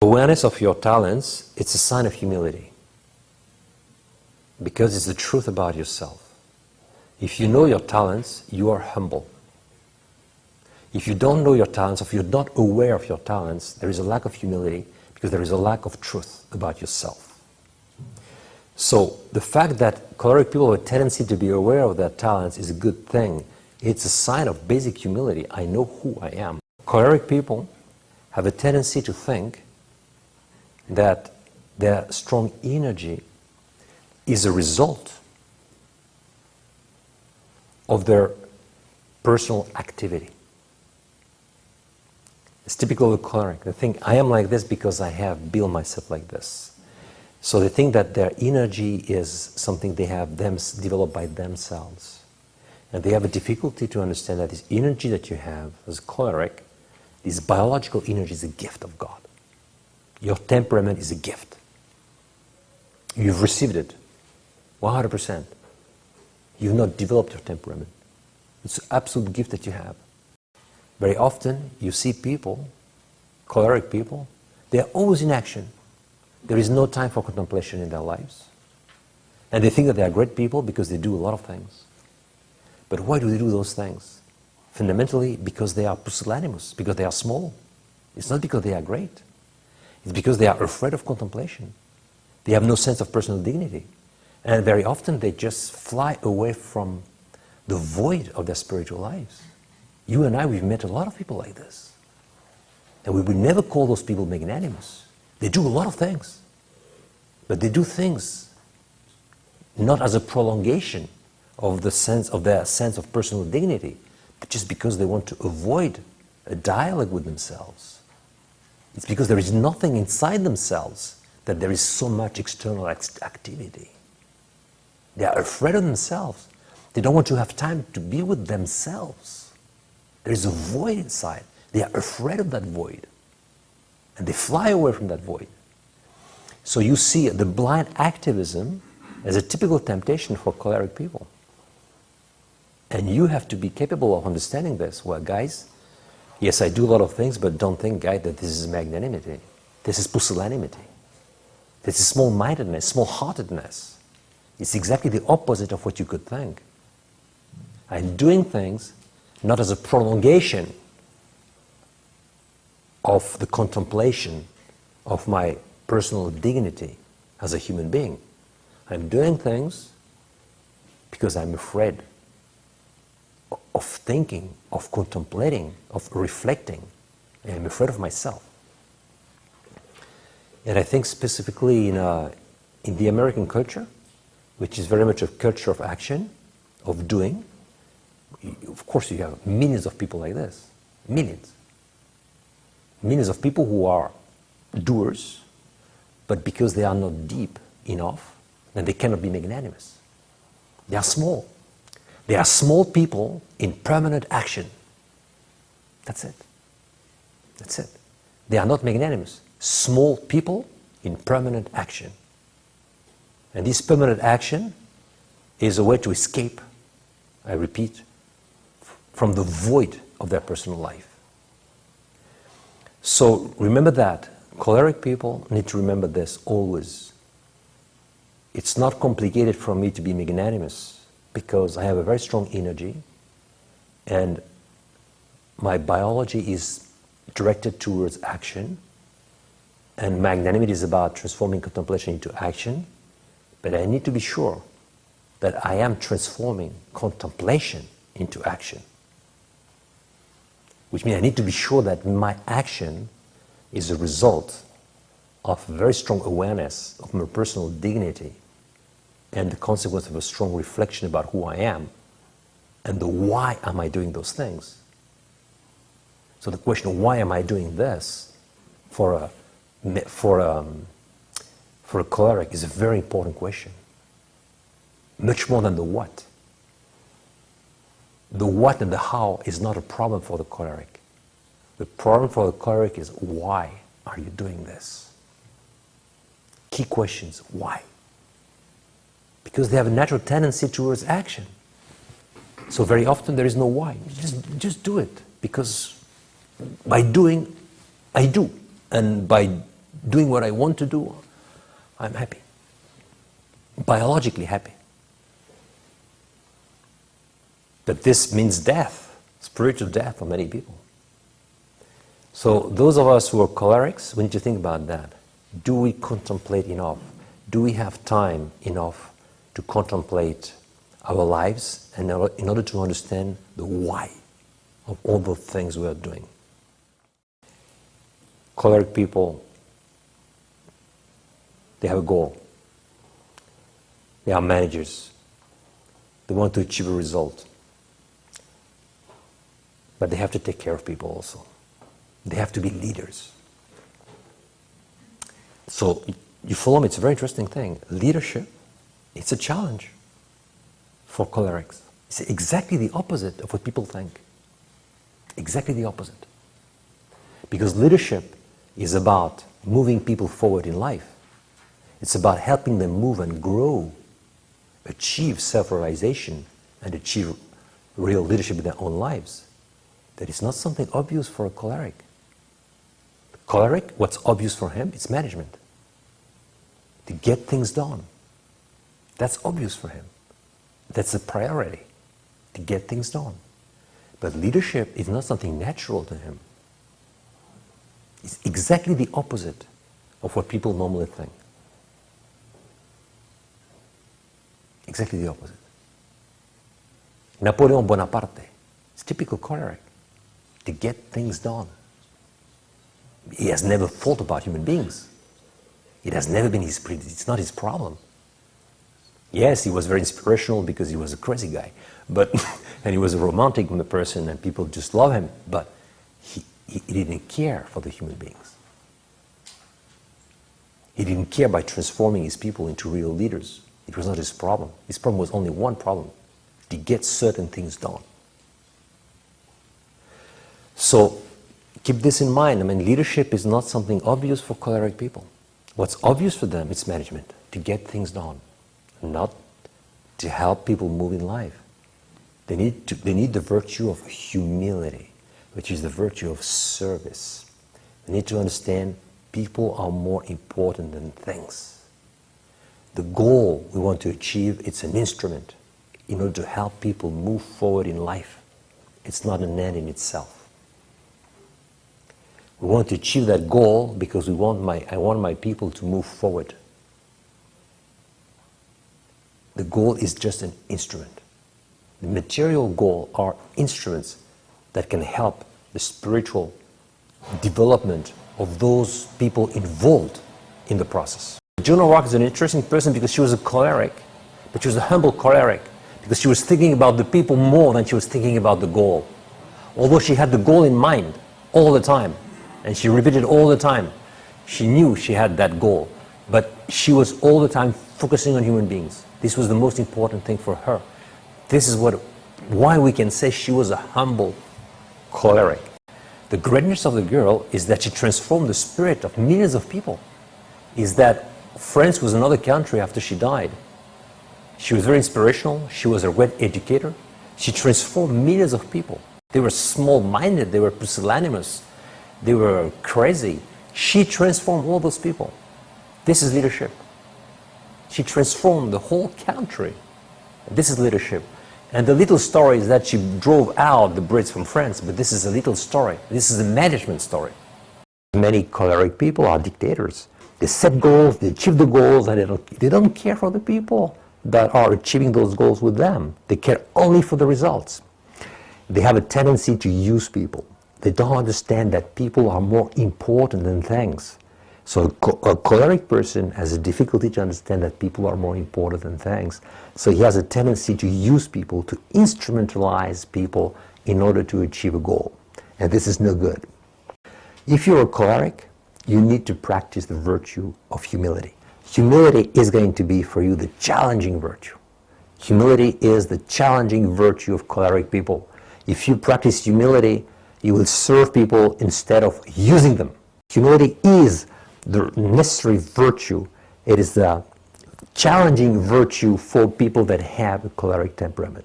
Awareness of your talents, it's a sign of humility. Because it's the truth about yourself. If you know your talents, you are humble. If you don't know your talents, if you're not aware of your talents, there is a lack of humility because there is a lack of truth about yourself. So the fact that choleric people have a tendency to be aware of their talents is a good thing. It's a sign of basic humility. I know who I am. Choleric people have a tendency to think that their strong energy is a result of their personal activity. It's typical of the choleric. They think, I am like this because I have built myself like this. So they think that their energy is something they have developed by themselves. And they have a difficulty to understand that this energy that you have as a choleric, this biological energy is a gift of God. Your temperament is a gift. You've received it 100%. You've not developed your temperament. It's an absolute gift that you have. Very often you see people, choleric people, they're always in action. There is no time for contemplation in their lives. And they think that they are great people because they do a lot of things. But why do they do those things? Fundamentally, because they are pusillanimous, because they are small. It's not because they are great. It's because they are afraid of contemplation. They have no sense of personal dignity. And very often they just fly away from the void of their spiritual lives. You and I, we've met a lot of people like this. And we would never call those people magnanimous. They do a lot of things. But they do things not as a prolongation of their sense of personal dignity, but just because they want to avoid a dialogue with themselves. It's because there is nothing inside themselves that there is so much external activity. They are afraid of themselves. They don't want to have time to be with themselves. There is a void inside. They are afraid of that void. And they fly away from that void. So you see the blind activism as a typical temptation for choleric people. And you have to be capable of understanding this. Well, guys, yes, I do a lot of things, but don't think, guys, that this is magnanimity. This is pusillanimity. This is small-mindedness, small-heartedness. It's exactly the opposite of what you could think. I'm doing things not as a prolongation of the contemplation of my personal dignity as a human being. I'm doing things because I'm afraid of thinking, of contemplating, of reflecting. And I'm afraid of myself. And I think specifically in the American culture, which is very much a culture of action, of doing, of course you have millions of people like this. Millions. Millions of people who are doers, but because they are not deep enough, then they cannot be magnanimous. They are small. They are small people in permanent action. That's it. That's it. They are not magnanimous. Small people in permanent action. And this permanent action is a way to escape, I repeat, from the void of their personal life. So remember that. Choleric people need to remember this always. It's not complicated for me to be magnanimous because I have a very strong energy and my biology is directed towards action, and magnanimity is about transforming contemplation into action, but I need to be sure that I am transforming contemplation into action. Which means I need to be sure that my action is a result of very strong awareness of my personal dignity and the consequence of a strong reflection about who I am and the why am I doing those things. So the question of why am I doing this for a choleric is a very important question. Much more than the what. The what and the how is not a problem for the choleric. The problem for the choleric is why are you doing this? Key questions, why? Because they have a natural tendency towards action. So very often there is no why. You just do it. Because by doing, I do. And by doing what I want to do, I'm happy. Biologically happy. But this means death, spiritual death for many people. So those of us who are cholerics, we need to think about that. Do we contemplate enough? Do we have time enough to contemplate our lives and in order to understand the why of all the things we are doing? Choleric people, they have a goal. They are managers. They want to achieve a result. But they have to take care of people also. They have to be leaders. So you follow me, it's a very interesting thing. Leadership, it's a challenge for cholerics. It's exactly the opposite of what people think. Exactly the opposite. Because leadership is about moving people forward in life. It's about helping them move and grow, achieve self-realization, and achieve real leadership in their own lives. That is not something obvious for a choleric. Choleric, what's obvious for him, it's management. To get things done. That's obvious for him. That's a priority, to get things done. But leadership is not something natural to him. It's exactly the opposite of what people normally think. Exactly the opposite. Napoleon Bonaparte is typical choleric, to get things done. He has never thought about human beings. It has never been it's not his problem. Yes, he was very inspirational because he was a crazy guy, but and he was a romantic person and people just love him, but he didn't care for the human beings. He didn't care by transforming his people into real leaders. It was not his problem. His problem was only one problem, to get certain things done. So keep this in mind. I mean, leadership is not something obvious for choleric people. What's obvious for them is management, to get things done, not to help people move in life. They need the virtue of humility, which is the virtue of service. They need to understand people are more important than things. The goal we want to achieve, it's an instrument in order to help people move forward in life. It's not an end in itself. We want to achieve that goal because I want my people to move forward. The goal is just an instrument. The material goal are instruments that can help the spiritual development of those people involved in the process. Joan of Arc is an interesting person because she was a choleric, but she was a humble choleric because she was thinking about the people more than she was thinking about the goal. Although she had the goal in mind all the time, and she repeated all the time, she knew she had that goal, but she was all the time focusing on human beings. This was the most important thing for her. This is why we can say she was a humble choleric. The greatness of the girl is that she transformed the spirit of millions of people. Is that France was another country after she died. She was very inspirational. She was a great educator. She transformed millions of people. They were small-minded. They were pusillanimous. They were crazy. She transformed all those people. This is leadership. She transformed the whole country. This is leadership. And the little story is that she drove out the Brits from France, but this is a little story. This is a management story. Many choleric people are dictators. They set goals, they achieve the goals, and they don't care for the people that are achieving those goals with them. They care only for the results. They have a tendency to use people. They don't understand that people are more important than things. So a choleric person has a difficulty to understand that people are more important than things. So he has a tendency to use people, to instrumentalize people in order to achieve a goal. And this is no good. If you're a choleric, you need to practice the virtue of humility. Humility is going to be for you the challenging virtue. Humility is the challenging virtue of choleric people. If you practice humility, you will serve people instead of using them. Humility is the necessary virtue. It is the challenging virtue for people that have a choleric temperament.